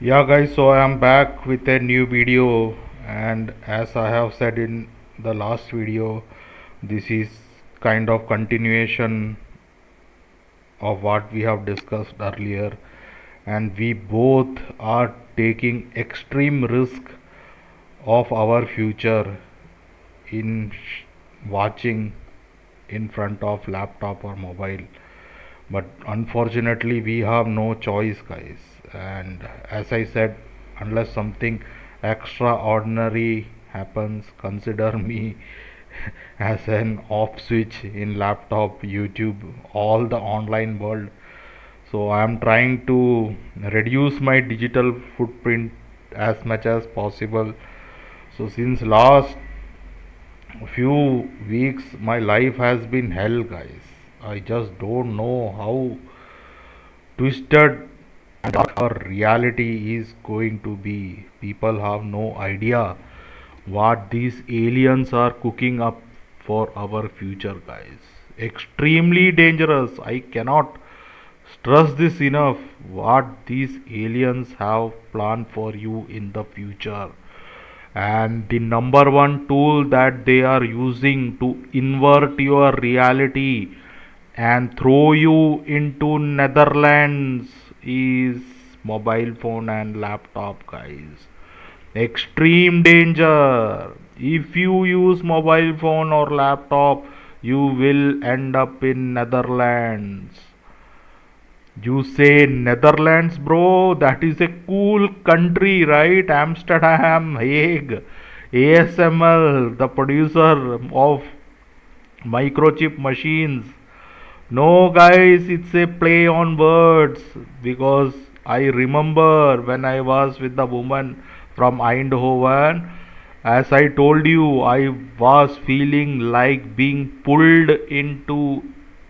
Yeah, guys, so I am back with a new video, and as I have said in the last video, this is kind of continuation of what we have discussed earlier, and we both are taking extreme risk of our future in watching in front of laptop or mobile. But unfortunately we have no choice, guys, and as I said, unless something extraordinary happens, consider me as an off switch in laptop, YouTube, all the online world. So I am trying to reduce my digital footprint as much as possible. So since last few weeks my life has been hell, guys. I just don't know how twisted our reality is going to be. People have no idea what these aliens are cooking up for our future, guys. Extremely dangerous. I cannot stress this enough. What these aliens have planned for you in the future. And the number one tool that they are using to invert your reality and throw you into Netherlands is mobile phone and laptop, guys. Extreme danger. If you use mobile phone or laptop, you will end up in Netherlands. You say Netherlands, bro? That is a cool country, right? Amsterdam, Hague, ASML, the producer of microchip machines. No, guys, it's a play on words because I remember when I was with the woman from Eindhoven. As I told you, I was feeling like being pulled into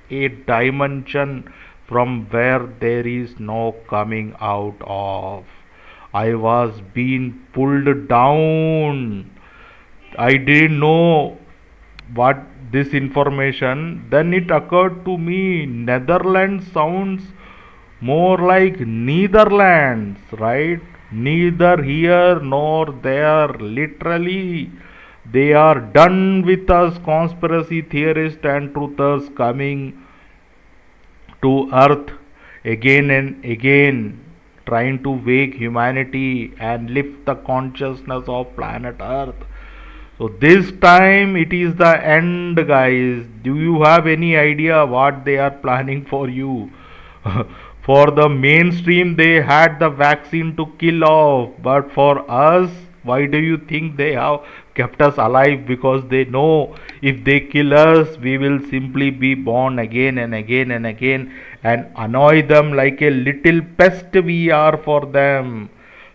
a dimension from where there is no coming out of. I was being pulled down. I didn't know what this information. Then it occurred to me Netherlands sounds more like Netherlands, right? Neither here nor there. Literally, they are done with us, conspiracy theorists and truthers coming to earth again and again, trying to wake humanity and lift the consciousness of planet earth. So this time it is the end, guys. Do you have any idea what they are planning for you? For the mainstream, they had the vaccine to kill off, but for us, why do you think they have kept us alive? Because they know if they kill us, we will simply be born again and again and again and annoy them like a little pest we are for them.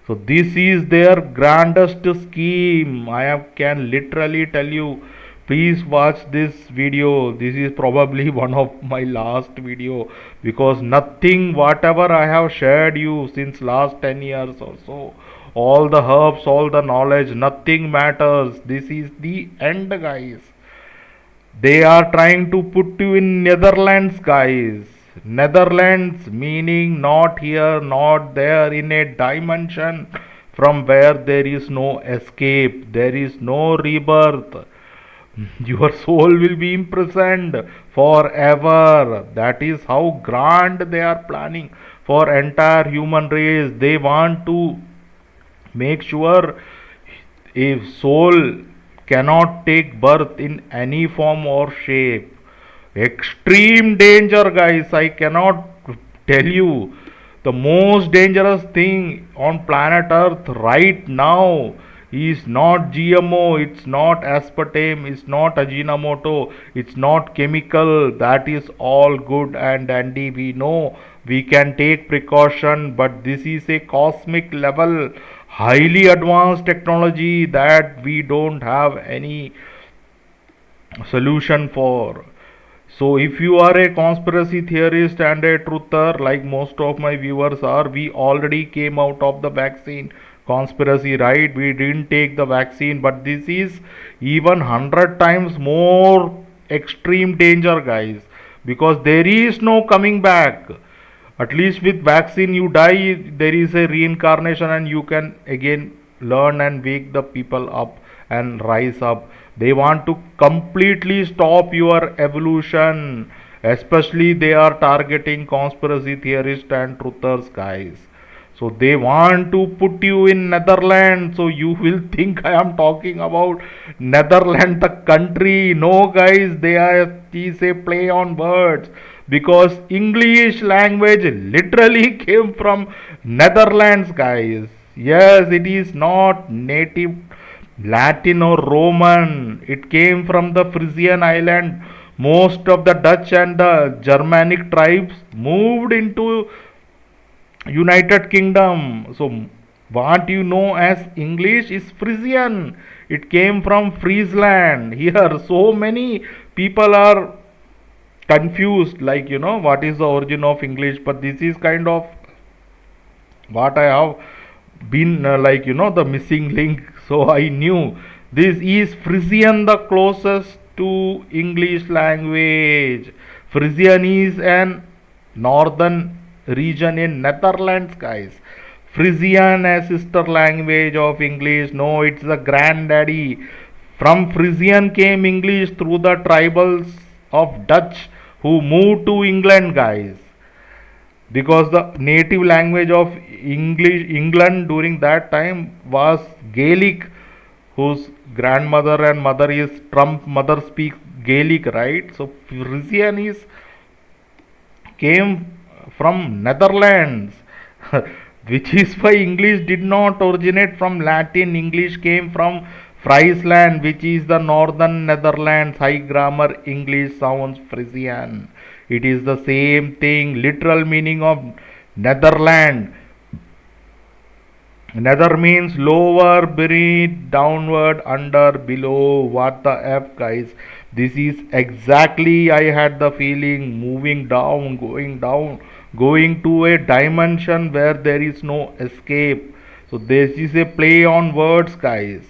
So this is their grandest scheme. Can literally tell you. Please watch this video. This is probably one of my last video because nothing whatever I have shared you since last 10 years or so, all the herbs, all the knowledge, nothing matters. This is the end, guys. They are trying to put you in Netherlands, guys. Netherlands meaning not here, not there, in a dimension from where there is no escape, there is no rebirth. Your soul will be imprisoned forever. That is how grand they are planning for entire human race. They want to make sure a soul cannot take birth in any form or shape. Extreme danger, guys. I cannot tell you. The most dangerous thing on planet Earth right now is not GMO, it's not aspartame, it's not Ajinomoto, it's not chemical. That is all good and dandy. We know we can take precaution, but this is a cosmic level, highly advanced technology that we don't have any solution for. So, if you are a conspiracy theorist and a truther, like most of my viewers are, we already came out of the vaccine conspiracy, right? We didn't take the vaccine, but this is even 100 times more extreme danger, guys, because there is no coming back. At least with vaccine you die, there is a reincarnation and you can again learn and wake the people up and rise up. They want to completely stop your evolution, especially they are targeting conspiracy theorists and truthers, guys. So they want to put you in Netherlands. So you will think I am talking about Netherlands, the country. No, guys, they are is a play on words because English language literally came from Netherlands, guys. Yes, it is not native Latin or Roman. It came from the Frisian island. Most of the Dutch and the Germanic tribes moved into United Kingdom. So what you know as English is Frisian. It came from Friesland. Here so many people are confused, like what is the origin of English, but this is kind of what I have been like the missing link. So I knew this is Frisian, the closest to English language. Frisian is an northern region in Netherlands, guys. Frisian a sister language of English. No, it's the granddaddy. From Frisian came English through the tribals of Dutch who moved to England, guys, because the native language of English England during that time was Gaelic, whose grandmother and mother is Trump mother speaks Gaelic, right? So Frisian is came from Netherlands, which is why English did not originate from Latin. English came from Friesland, which is the northern Netherlands. High grammar English sounds Frisian. It is the same thing. Literal meaning of Netherland. Nether means lower, beneath, downward, under, below. What the F, guys? This is exactly I had the feeling moving down, going to a dimension where there is no escape. So this is a play on words, guys.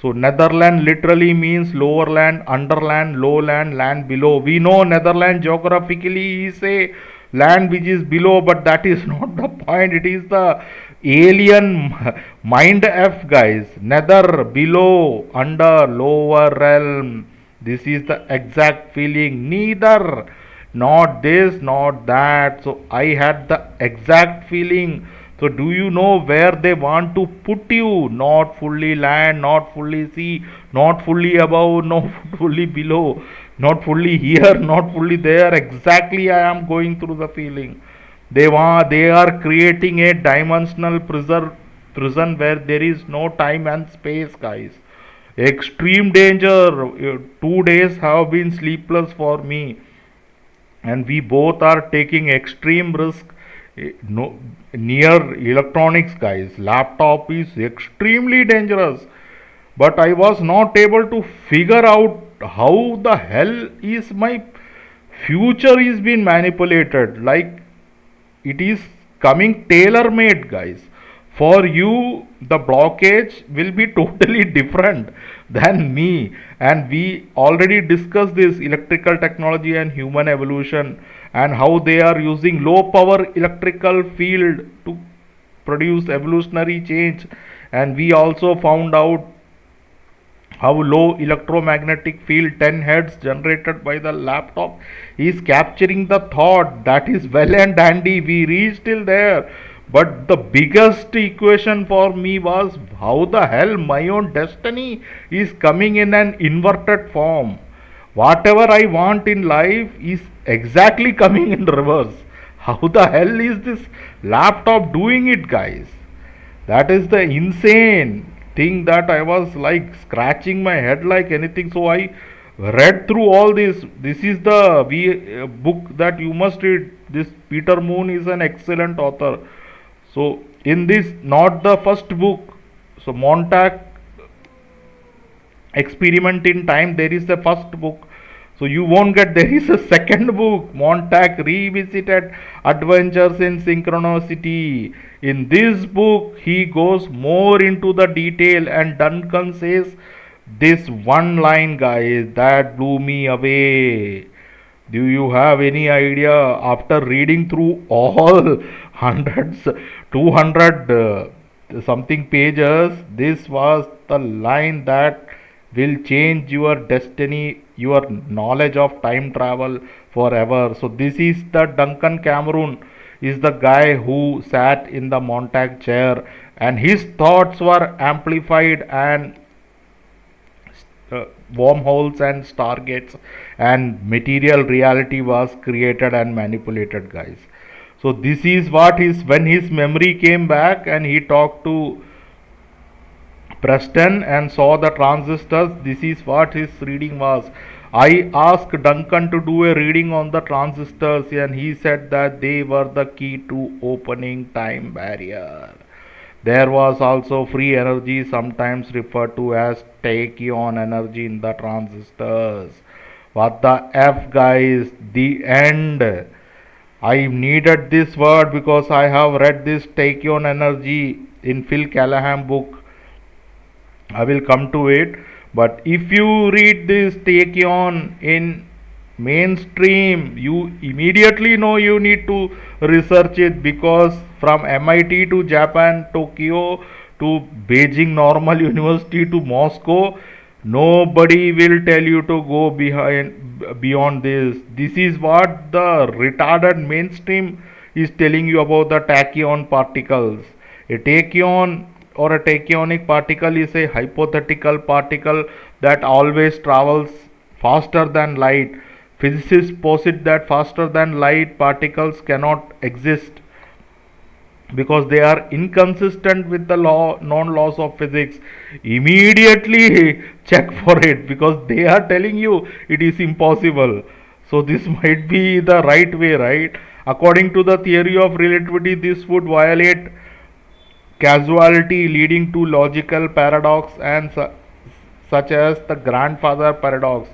So Netherland literally means lower land, underland, lowland, land below. We know Netherland geographically is a land which is below, but that is not the point. It is the alien mind F, guys. Nether, below, under, lower realm. This is the exact feeling. Neither, not this, not that. So I had the exact feeling. So do you know where they want to put you? Not fully land, not fully sea, not fully above, not fully below, not fully here, not fully there. Exactly I am going through the feeling. They are creating a dimensional prison where there is no time and space, guys. Extreme danger. 2 days have been sleepless for me, and we both are taking extreme risk. No, near electronics, guys. Laptop is extremely dangerous, but I was not able to figure out how the hell is my future is being manipulated. Like it is coming tailor made, guys. For you the blockage will be totally different than me, and we already discussed this electrical technology and human evolution, and how they are using low power electrical field to produce evolutionary change. And we also found out how low electromagnetic field 10 hertz generated by the laptop is capturing the thought. That is well and dandy, we reached till there, but the biggest equation for me was how the hell my own destiny is coming in an inverted form. Whatever I want in life is exactly coming in reverse. How the hell is this laptop doing it, guys? That is the insane thing that I was like scratching my head like anything. So I read through all this. This is the book that you must read. This Peter Moon is an excellent author. So in this, not the first book, so Montauk Experiment in Time, there is the first book. So you won't get, there is a second book, Montauk Revisited Adventures in Synchronicity. In this book, he goes more into the detail, and Duncan says this one line, guys, that blew me away. Do you have any idea after reading through all hundreds, 200 something pages, this was the line that will change your destiny, your knowledge of time travel forever. So this is the Duncan Cameron is the guy who sat in the Montauk chair and his thoughts were amplified and uh, wormholes and stargates and material reality was created and manipulated, guys. So this is what his when his memory came back and he talked to Preston and saw the transistors. This is what his reading was. I asked Duncan to do a reading on the transistors and he said that they were the key to opening time barrier. There was also free energy, sometimes referred to as tachyon energy in the transistors. What the F, guys? The end. I needed this word because I have read this tachyon energy in Phil Callahan book. I will come to it. But if you read this tachyon in mainstream, you immediately know you need to research it, because from MIT to Japan, Tokyo to Beijing Normal University to Moscow, nobody will tell you to go beyond this. This is what the retarded mainstream is telling you about the tachyon particles. A tachyon or a tachyonic particle is a hypothetical particle that always travels faster than light. Physicists posit that faster than light particles cannot exist because they are inconsistent with the known laws of physics. Immediately check for it, because they are telling you it is impossible. So this might be the right way, right? According to the theory of relativity, this would violate causality, leading to logical paradox and such as the grandfather paradox.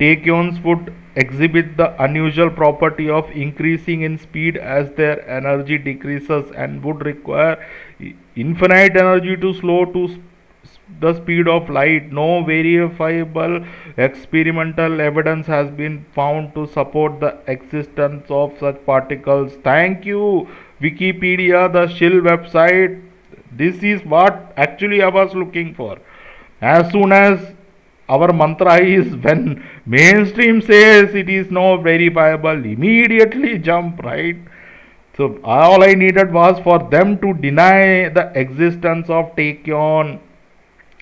Tachyons would exhibit the unusual property of increasing in speed as their energy decreases and would require infinite energy to slow to the speed of light. No verifiable experimental evidence has been found to support the existence of such particles. Thank you, Wikipedia, the shill website. This is what actually I was looking for. As soon as our mantra is, when mainstream says it is not verifiable, immediately jump, right? So all I needed was for them to deny the existence of tachyon,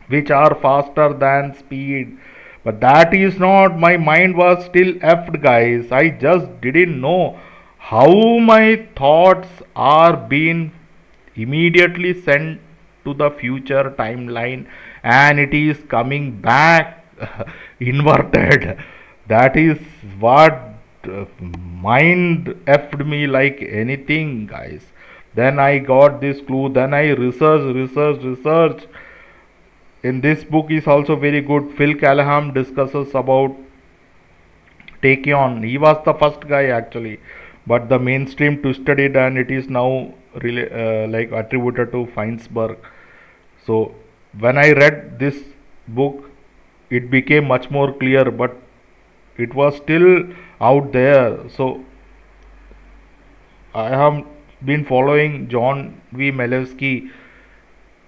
which are faster than speed. But that is not, my mind was still effed, guys. I just didn't know how my thoughts are being immediately sent to the future timeline and it is coming back inverted. That is what mind effed me like anything, guys. Then I got this clue, then I researched. In this book is also very good. Phil Callahan discusses about tachyon. He was the first guy actually, but the mainstream twisted it and it is now really like attributed to Feinsberg. So when I read this book, it became much more clear, but it was still out there. So I have been following John V. Malevsky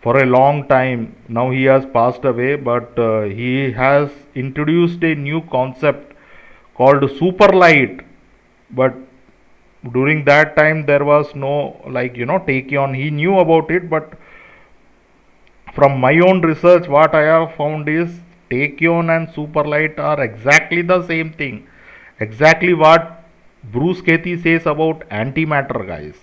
for a long time. Now he has passed away, but he has introduced a new concept called superlight. But during that time there was no, like, tachyon. He knew about it, but from my own research what I have found is tachyon and superlight are exactly the same thing. Exactly what Bruce Katie says about antimatter, guys.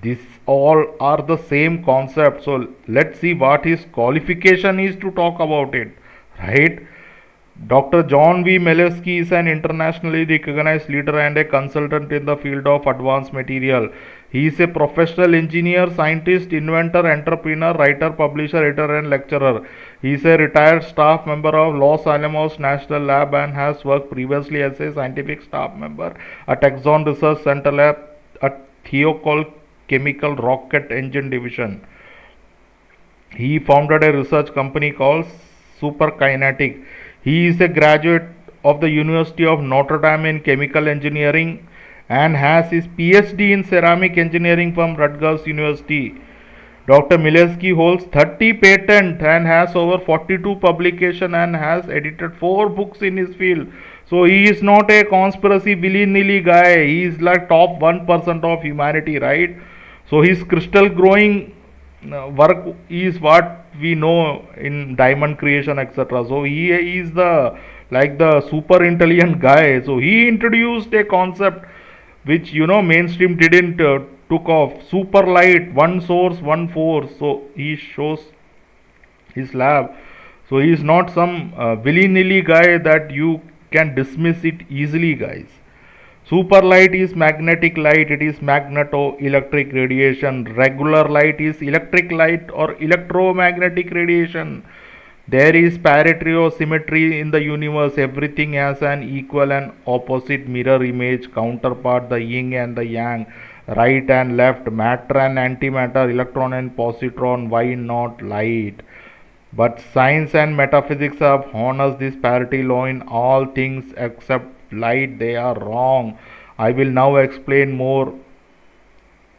These all are the same concept. So let's see what his qualification is to talk about it, right? Dr. John V. Malevsky is an internationally recognized leader and a consultant in the field of advanced material. He is a professional engineer, scientist, inventor, entrepreneur, writer, publisher, editor, and lecturer. He is a retired staff member of Los Alamos National Lab and has worked previously as a scientific staff member at Exxon Research Center Lab at Thiokol Chemical Rocket Engine Division. He founded a research company called Superkinetic. He is a graduate of the University of Notre Dame in chemical engineering and has his PhD in ceramic engineering from Rutgers University. Dr. Milewski holds 30 patents and has over 42 publications and has edited 4 books in his field. So he is not a conspiracy willy-nilly guy. He is like top 1% of humanity, right? So his crystal growing work is what we know in diamond creation, etc. So he is the like the super intelligent guy. So he introduced a concept which mainstream didn't took off. Super light, one source, one force. So he shows his lab. So he is not some willy-nilly guy that you can dismiss it easily, guys. Super light is magnetic light, it is magneto-electric radiation. Regular light is electric light or electromagnetic radiation. There is parity or symmetry in the universe. Everything has an equal and opposite mirror image counterpart, the yin and the yang, right and left, matter and antimatter, electron and positron. Why not light? But science and metaphysics have honors this parity law in all things except light. They are wrong. I will now explain more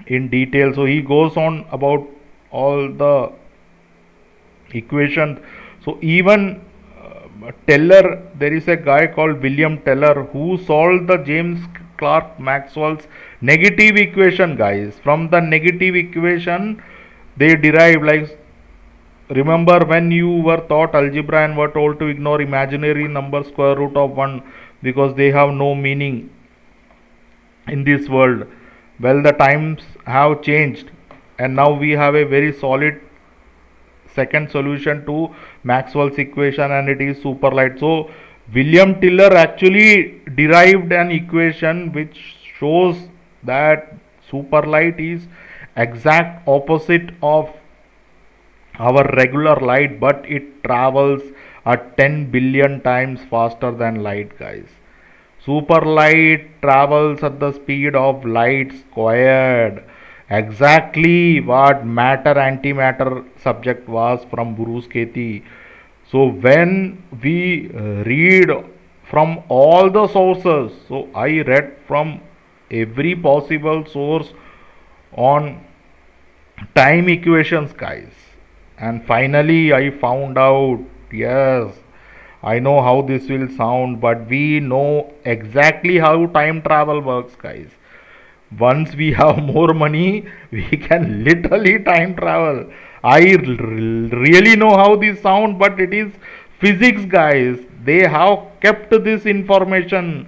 in detail. So he goes on about all the equations. So even Teller, there is a guy called William Teller who solved the James Clerk Maxwell's negative equation, guys. From the negative equation they derive, like, remember when you were taught algebra and were told to ignore imaginary number square root of 1 because they have no meaning in this world? Well, the times have changed and now we have a very solid second solution to Maxwell's equation, and it is superlight. So William Tiller actually derived an equation which shows that superlight is exact opposite of our regular light, but it travels at 10 billion times faster than light, guys. Superlight travels at the speed of light squared. Exactly what matter antimatter subject was from Brusketti. So when we read from all the sources, so I read from every possible source on time equations, guys, and finally I found out, yes, I know how this will sound, but we know exactly how time travel works, guys. Once we have more money, we can literally time travel. I really know how this sound, but it is physics, guys. They have kept this information.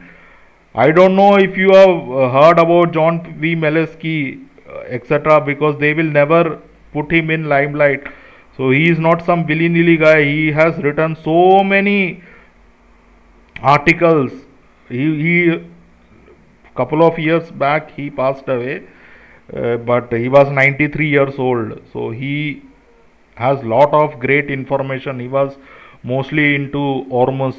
I don't know if you have heard about John V. Milewski, etc., because they will never put him in limelight. So he is not some willy-nilly guy. He has written so many articles. He couple of years back he passed away, but he was 93 years old. So he has lot of great information. He was mostly into Ormus,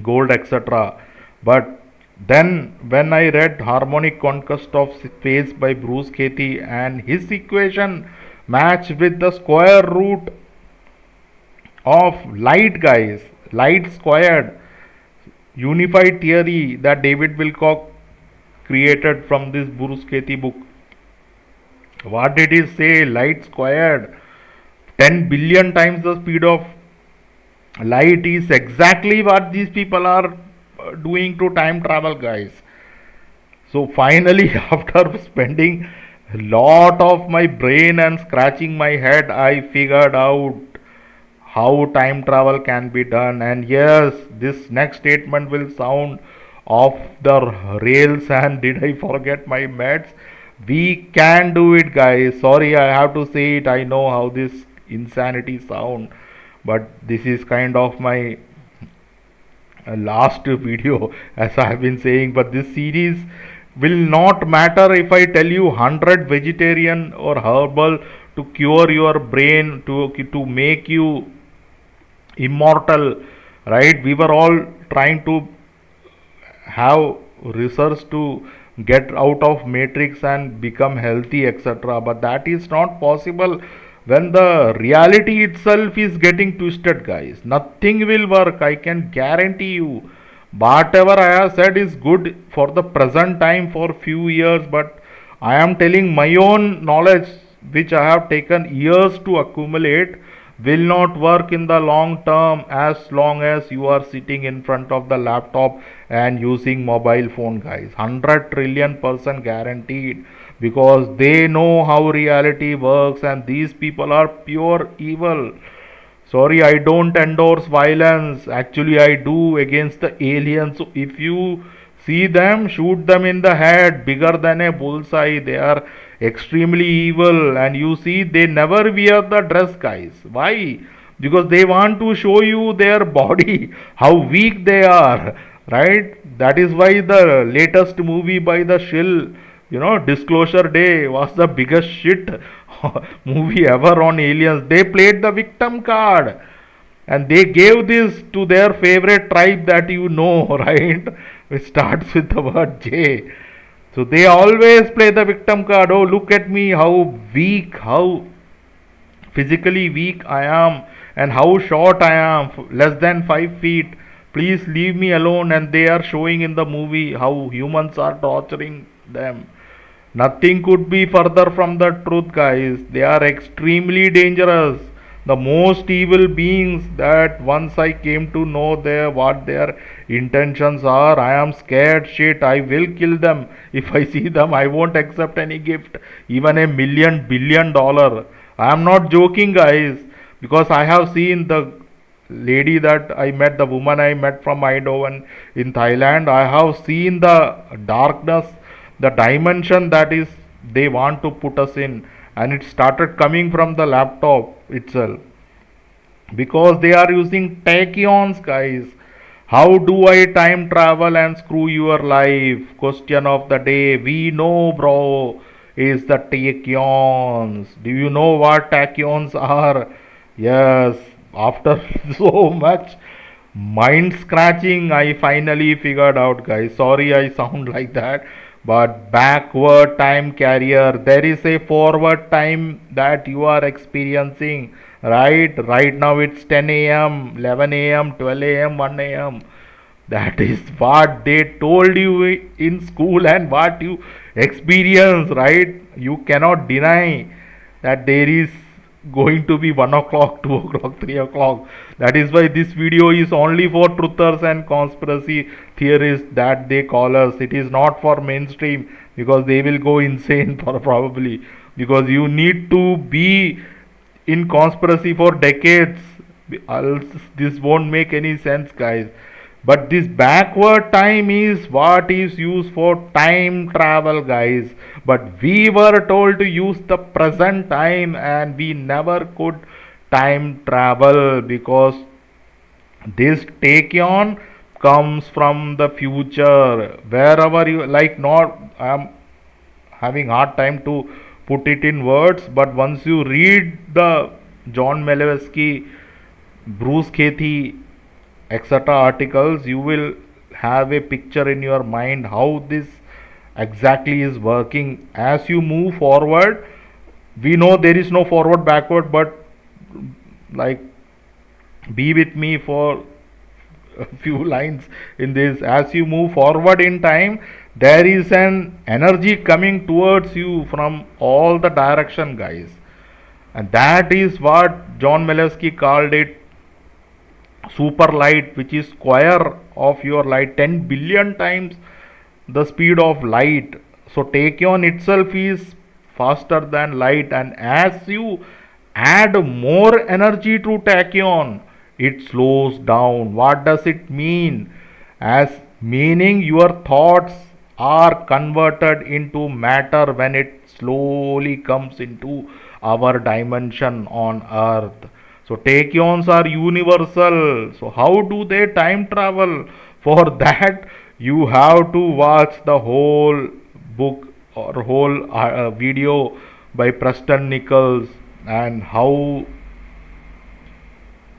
gold, etc. But then when I read Harmonic Conquest of Space by Bruce Cathy and his equation matched with the square root of light, guys, light squared, unified theory that David Wilcock created from this Bruce Cathy book. What did he say? Light squared 10 billion times the speed of light is exactly what these people are doing to time travel, guys. So finally, after spending a lot of my brain and scratching my head, I figured out how time travel can be done. And yes, this next statement will sound off the rails. And did I forget my meds? We can do it, guys. Sorry, I have to say it. I know how this insanity sound, but this is kind of my last video, as I have been saying. But this series will not matter if I tell you 100 vegetarian or herbal to cure your brain, to make you immortal, right? We were all trying to have research to get out of matrix and become healthy, etc., but that is not possible when the reality itself is getting twisted, guys. Nothing will work, I can guarantee you. Whatever I have said is good for the present time for few years, but I am telling my own knowledge, which I have taken years to accumulate, will not work in the long term as long as you are sitting in front of the laptop and using mobile phone, guys. 100 trillion percent guaranteed, because they know how reality works, and these people are pure evil. Sorry, I don't endorse violence. Actually, I do against the aliens. So if you see them, shoot them in the head, bigger than a bullseye. They are extremely evil. And you see, they never wear the dress, guys. Why? Because they want to show you their body, how weak they are. Right? That is why the latest movie by the Shill, Disclosure Day, was the biggest shit movie ever on aliens. They played the victim card, and they gave this to their favorite tribe that right? Which starts with the word J. So they always play the victim card. Oh, look at me, how weak, how physically weak I am, and how short I am, less than 5 feet. Please leave me alone. And they are showing in the movie how humans are torturing them. Nothing could be further from the truth, guys. They are extremely dangerous. The most evil beings that once I came to know what their intentions are. I am scared shit. I will kill them. If I see them, I won't accept any gift, even a million billion dollar. I am not joking, guys, because I have seen the lady that I met, the woman I met from Eindhoven in Thailand. I have seen the darkness, the dimension that is they want to put us in, and it started coming from the laptop itself, because they are using tachyons, guys. How do I time travel and screw your life? Question of the day. We know, bro, is the tachyons. Do you know what tachyons are? Yes, after so much mind scratching, I finally figured out, guys. Sorry, I sound like that, but backward time carrier. There is a forward time that you are experiencing. Right now it's 10 a.m., 11 a.m., 12 a.m., 1 a.m. That is what they told you in school and what you experience, right? You cannot deny that there is going to be 1 o'clock, 2 o'clock, 3 o'clock. That is why this video is only for truthers and conspiracy theorists that they call us. It is not for mainstream, because they will go insane for probably, because you need to be in conspiracy for decades, else this won't make any sense, guys. But this backward time is what is used for time travel, guys. But we were told to use the present time, and we never could time travel, because this tachyon comes from the future. Wherever you like, not I am having hard time to put it in words, but once you read the John Malevsky, Bruce Kethi, etc. articles, you will have a picture in your mind how this exactly is working. As you move forward, we know there is no forward backward, but like, be with me for a few lines in this. As you move forward in time, there is an energy coming towards you from all the direction, guys, and that is what John Malevsky called it super light, which is square of your light, 10 billion times the speed of light. So tachyon itself is faster than light, and as you add more energy to tachyon, it slows down. What does it mean? As meaning your thoughts are converted into matter when it slowly comes into our dimension on earth. So tachyons are universal. So how do they time travel? For that, you have to watch the whole book or whole video by Preston Nichols, and how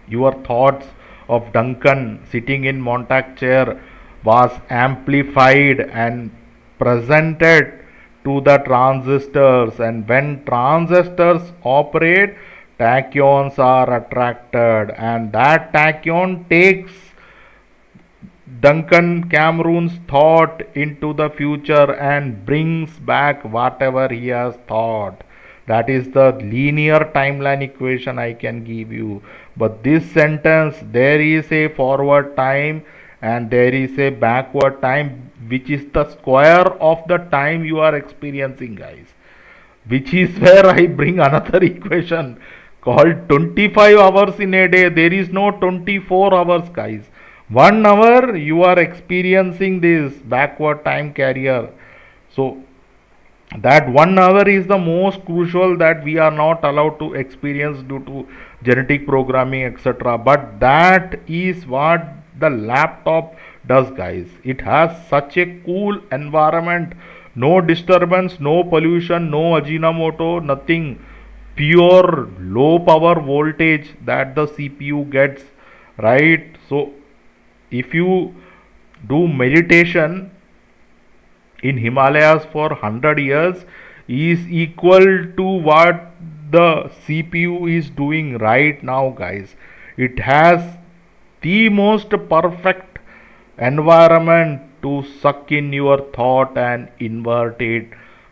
your thoughts of Duncan sitting in Montauk chair was amplified and presented to the transistors, and when transistors operate, Tachyons are attracted, and that tachyon takes Duncan Cameron's thought into the future and brings back whatever he has thought. That is the linear timeline equation I can give you. But this sentence, there is a forward time and there is a backward time, which is the square of the time you are experiencing, guys. Which is where I bring another equation called 25 hours in a day. There is no 24 hours, guys. 1 hour you are experiencing this backward time carrier. So that 1 hour is the most crucial that we are not allowed to experience due to genetic programming, etc. But that is what the laptop does, guys. It has such a cool environment, no disturbance, no pollution, no ajinomoto, nothing, pure low power voltage that the CPU gets, right? So if you do meditation in Himalayas for 100 years is equal to what the CPU is doing right now, guys. It has the most perfect environment to suck in your thought and invert it,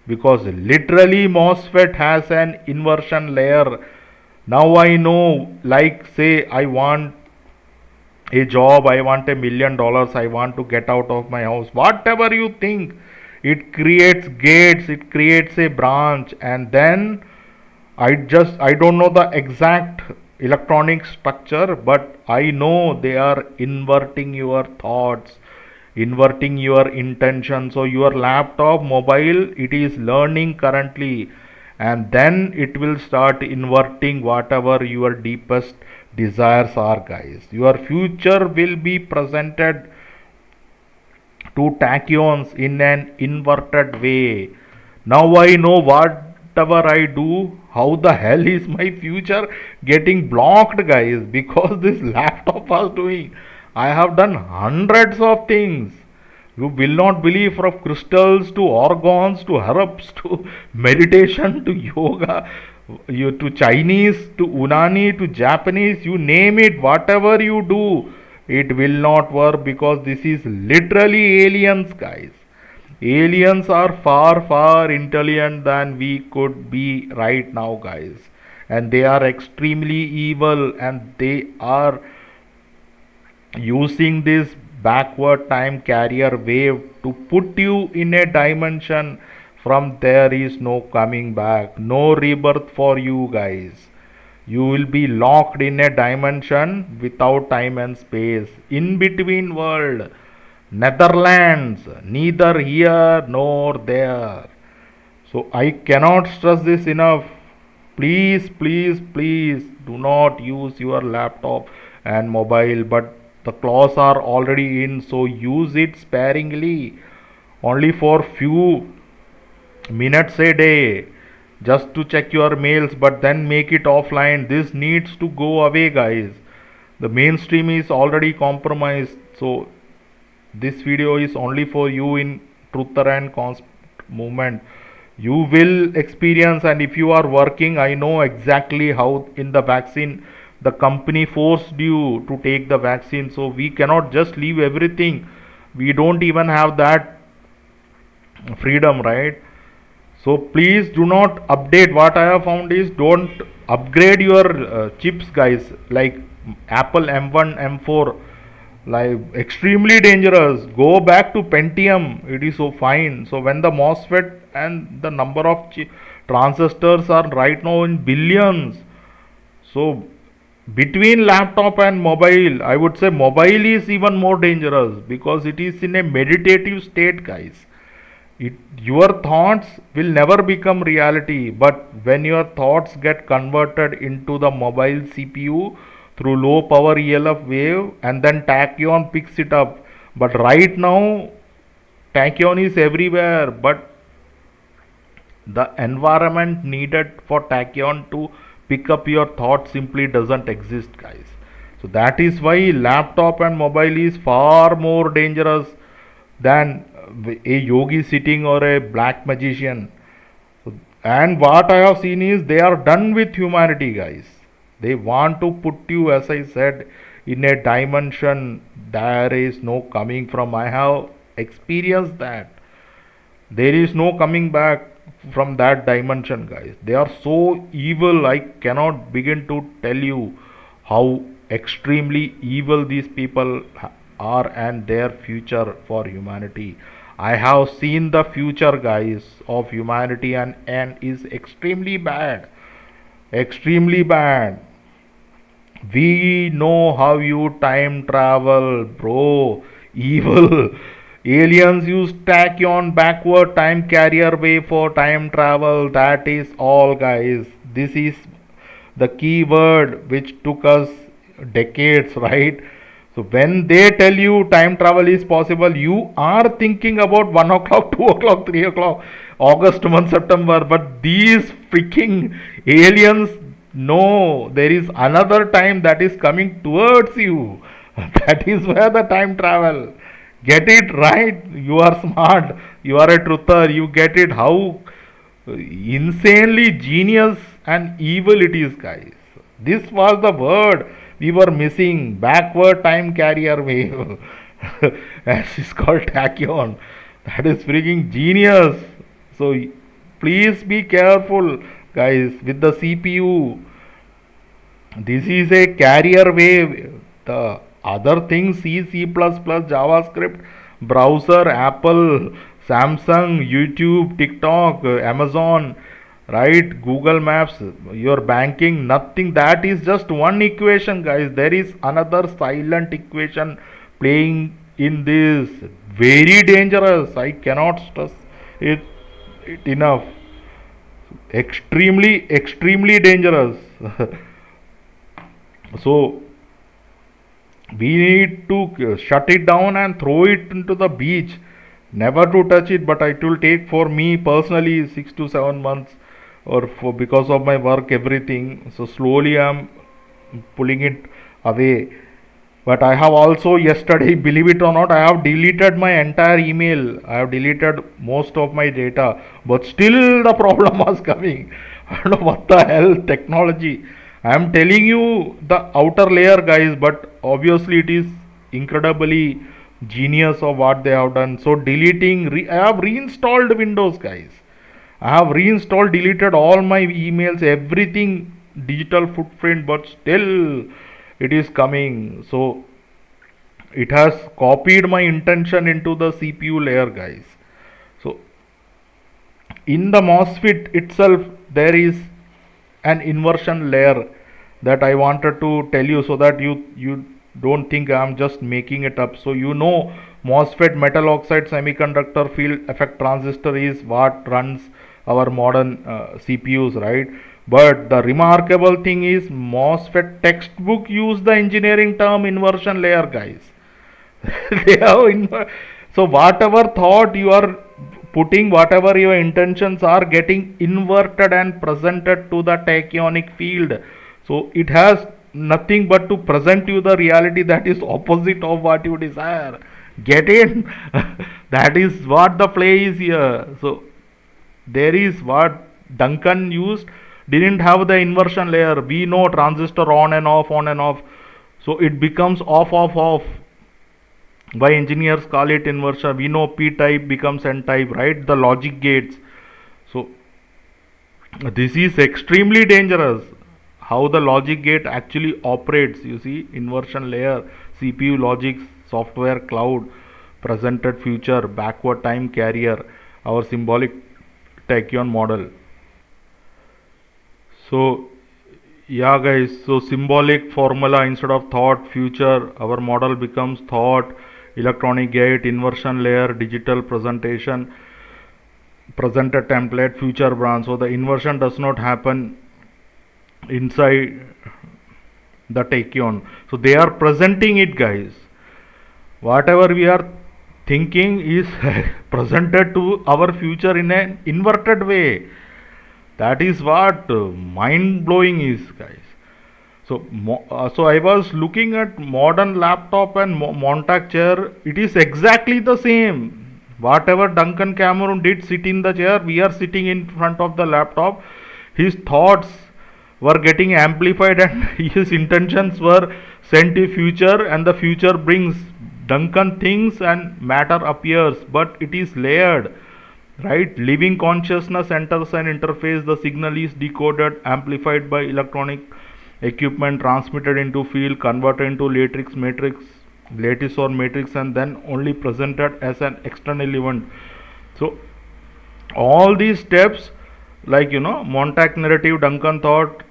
because literally MOSFET has an inversion layer. Now I know, like say I want a job, I want $1 million, I want to get out of my house, whatever you think, it creates gates, it creates a branch, and then I don't know the exact electronic structure, but I know they are inverting your thoughts, inverting your intention. So your laptop, mobile, it is learning currently, and then it will start inverting whatever your deepest desires are, guys. Your future will be presented to tachyons in an inverted way. Now I know whatever I do, how the hell is my future getting blocked, guys, because this laptop was doing. I have done hundreds of things. You will not believe, from crystals to organs to herbs to meditation to yoga, you to Chinese to Unani to Japanese, you name it, whatever you do, it will not work, because this is literally aliens, guys. Aliens are far, far intelligent than we could be right now, guys. And they are extremely evil, and they are using this backward time carrier wave to put you in a dimension from there is no coming back, no rebirth for you, guys. You will be locked in a dimension without time and space, in between world, Netherlands, neither here nor there. So I cannot stress this enough. Please, please, please do not use your laptop and mobile, but the claws are already in, so use it sparingly, only for few minutes a day, just to check your mails, but then make it offline. This needs to go away, guys. The mainstream is already compromised, so this video is only for you in truther and movement. You will experience, and if you are working, I know exactly how in the vaccine the company forced you to take the vaccine, so we cannot just leave everything. We don't even have that freedom, right? So please do not update. What I have found is, don't upgrade your chips, guys, like Apple M1 M4, like extremely dangerous. Go back to Pentium, it is so fine. So when the MOSFET and the number of transistors are right now in billions, so between laptop and mobile, I would say mobile is even more dangerous, because it is in a meditative state, guys. Your thoughts will never become reality, but when your thoughts get converted into the mobile CPU through low power ELF wave, and then tachyon picks it up. But right now tachyon is everywhere, but the environment needed for tachyon to pick up your thoughts simply doesn't exist, guys. So that is why laptop and mobile is far more dangerous than a yogi sitting or a black magician. And what I have seen is, they are done with humanity, guys. They want to put you, as I said, in a dimension there is no coming from. I have experienced that. There is no coming back from that dimension, guys. They are so evil, I cannot begin to tell you how extremely evil these people are and their future for humanity. I have seen the future, guys, of humanity, and is extremely bad. Extremely bad. We know how you time travel, bro. Evil. Aliens use tachyon backward time carrier way for time travel. That is all, guys. This is the key word which took us decades, right? So when they tell you time travel is possible, you are thinking about 1 o'clock, 2 o'clock, 3 o'clock, August month, September. But these freaking aliens know there is another time that is coming towards you. That is where the time travel. Get it right. You are smart. You are a truther. You get it. How insanely genius and evil it is, guys. This was the word we were missing. Backward time carrier wave. As it's called tachyon. That is freaking genius. So please be careful, guys, with the CPU. This is a carrier wave. The other things, C, JavaScript, browser, Apple, Samsung, YouTube, TikTok, Amazon, right? Google Maps, your banking, nothing. That is just one equation, guys. There is another silent equation playing in this. Very dangerous. I cannot stress it enough. Extremely dangerous. So we need to shut it down and throw it into the beach. Never to touch it, but it will take for me personally 6 to 7 months, or for because of my work, everything. So slowly I'm pulling it away. But I have also yesterday, believe it or not, I have deleted my entire email. I have deleted most of my data, but still the problem was coming. I don't know what the hell technology. I am telling you the outer layer, guys, but obviously it is incredibly genius of what they have done. So deleting, I have reinstalled Windows, guys. I have reinstalled, deleted all my emails, everything, digital footprint, but still it is coming. So it has copied my intention into the CPU layer, guys. So in the MOSFET itself, there is an inversion layer that I wanted to tell you, so that you don't think I'm just making it up. So MOSFET, metal oxide semiconductor field effect transistor, is what runs our modern CPUs, right? But the remarkable thing is MOSFET textbook use the engineering term inversion layer, guys. They have so whatever thought you are putting, whatever your intentions are, getting inverted and presented to the tachyonic field. So it has nothing but to present you the reality that is opposite of what you desire. Get in? That is what the play is here. So there is what Duncan used, didn't have the inversion layer. We know transistor on and off, on and off. So it becomes off. Why engineers call it inversion? We know P type becomes N type, right? The logic gates. So this is extremely dangerous. How the logic gate actually operates. You see, inversion layer, CPU logic, software, cloud, presented future, backward time carrier, our symbolic tachyon model. So yeah, guys, so symbolic formula instead of thought, future, our model becomes thought, electronic gate, inversion layer, digital presentation, presented template, future branch. So the inversion does not happen inside the tachyon. So they are presenting it, guys. Whatever we are thinking is presented to our future in an inverted way. That is what mind blowing is, guys. So I was looking at modern laptop and Montauk chair. It is exactly the same. Whatever Duncan Cameron did sit in the chair, we are sitting in front of the laptop. His thoughts, were getting amplified, and his intentions were sent to future, and the future brings Duncan things and matter appears, but it is layered, right? Living consciousness enters an interface, the signal is decoded, amplified by electronic equipment, transmitted into field, converted into lattice or matrix, and then only presented as an external event. So all these steps, like Montauk narrative, Duncan thought,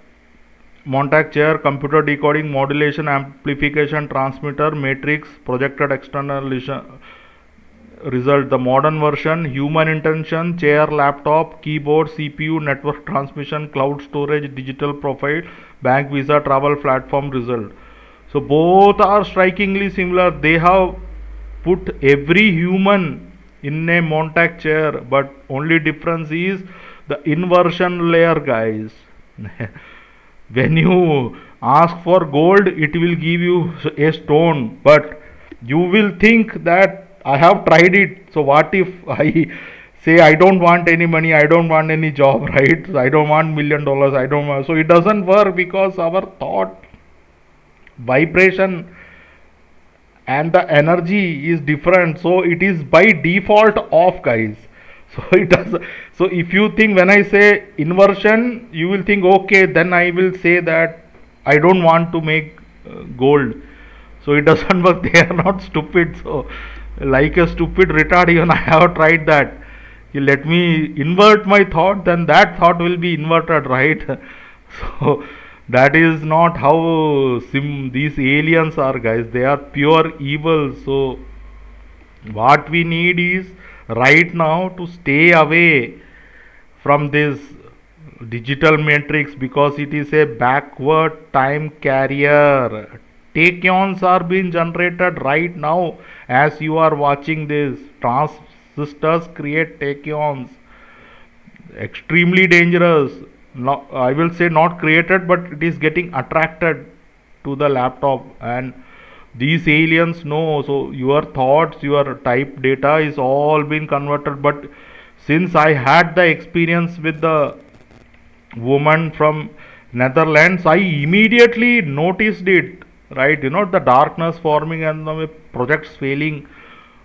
Montauk chair, computer decoding, modulation, amplification, transmitter, matrix, projected external result. The modern version: human intention, chair, laptop, keyboard, CPU, network transmission, cloud storage, digital profile, bank visa, travel platform result. So both are strikingly similar. They have put every human in a Montauk chair, but only difference is the inversion layer, guys. When you ask for gold, it will give you a stone, but you will think that I have tried it. So what if I say I don't want any money, I don't want any job, right? So I don't want $1 million, I don't want. So it doesn't work because our thought vibration and the energy is different, so it is by default off, guys. So it does. So if you think, when I say inversion, you will think, okay, then I will say that I don't want to make gold. So it doesn't work. They are not stupid. So like a stupid retard, even I have tried that. You let me invert my thought, then that thought will be inverted, right? So that is not how these aliens are, guys. They are pure evil. So what we need is right now to stay away from this digital matrix, because it is a backward time carrier. Tachyons are being generated right now as you are watching this. Transistors create tachyons, extremely dangerous. No, I will say not created, but it is getting attracted to the laptop, and these aliens know. So your thoughts, your type data is all been converted. But since I had the experience with the woman from Netherlands, I immediately noticed it, right? The darkness forming and the projects failing.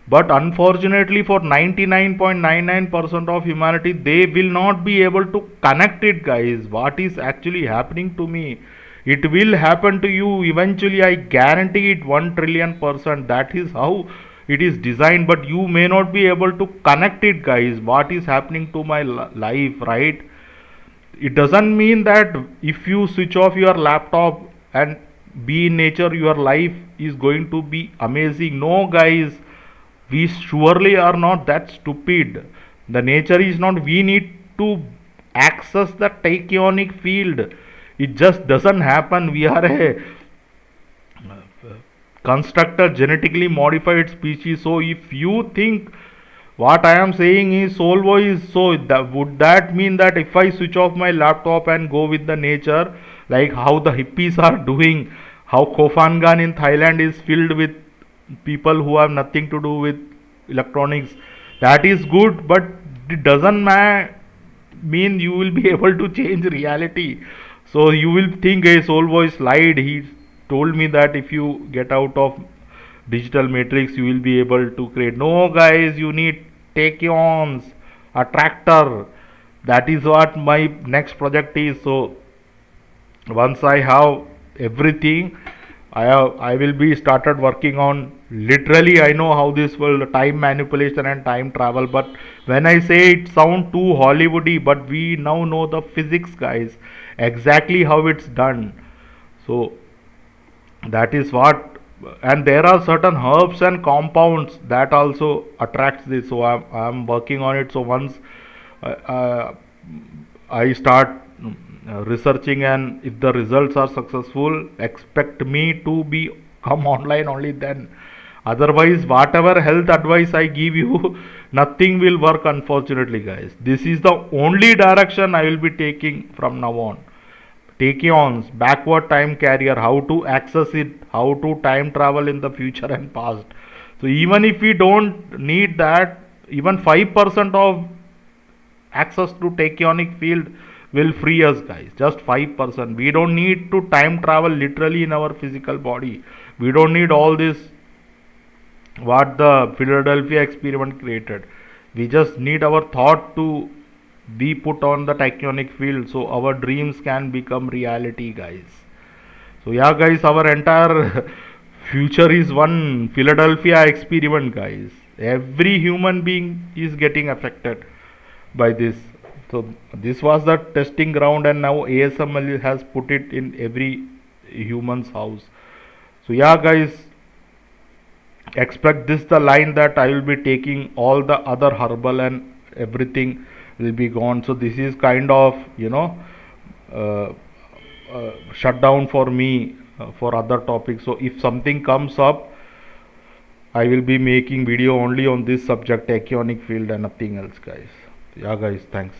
But unfortunately for 99.99% of humanity, they will not be able to connect it, guys. What is actually happening to me? It will happen to you eventually, I guarantee it, 1 trillion percent. That is how it is designed, but you may not be able to connect it, guys. What is happening to my life, right? It doesn't mean that if you switch off your laptop and be in nature, your life is going to be amazing. No, guys, we surely are not that stupid. The nature is not. We need to access the tachyonic field. It just doesn't happen. We are a constructed, genetically modified species. So if you think what I am saying is soul voice, so would that mean that if I switch off my laptop and go with the nature, like how the hippies are doing, how Kofangan in Thailand is filled with people who have nothing to do with electronics, that is good, but it doesn't mean you will be able to change reality. So you will think a soul voice lied. He told me that if you get out of digital matrix you will be able to create. No, guys, you need tachyons, attractor. That is what my next project is. So once I have everything, I will be started working on. Literally, I know how this will time manipulation and time travel. But when I say it sound too Hollywoody, but we now know the physics, guys, exactly how it's done. So that is what. And there are certain herbs and compounds that also attracts this. So I'm working on it. So once uh, I start researching, and if the results are successful, expect me to be come online only then. Otherwise, whatever health advice I give you, nothing will work, unfortunately, guys. This is the only direction I will be taking from now on. Tachyons, backward time carrier, how to access it, how to time travel in the future and past. So even if we don't need that, even 5% of access to tachyonic field will free us, guys. Just 5%. We don't need to time travel literally in our physical body. We don't need all this what the Philadelphia experiment created. We just need our thought to be put on the tachyonic field so our dreams can become reality, guys. So yeah, guys, our entire future is one Philadelphia experiment, guys. Every human being is getting affected by this. So this was the testing ground, and now ASML has put it in every human's house. So yeah, guys, expect this the line that I will be taking all the other herbal and everything will be gone. So this is kind of uh, shut down for me for other topics. So if something comes up, I will be making video only on this subject, tachyonic field, and nothing else, guys. Yeah, guys, thanks.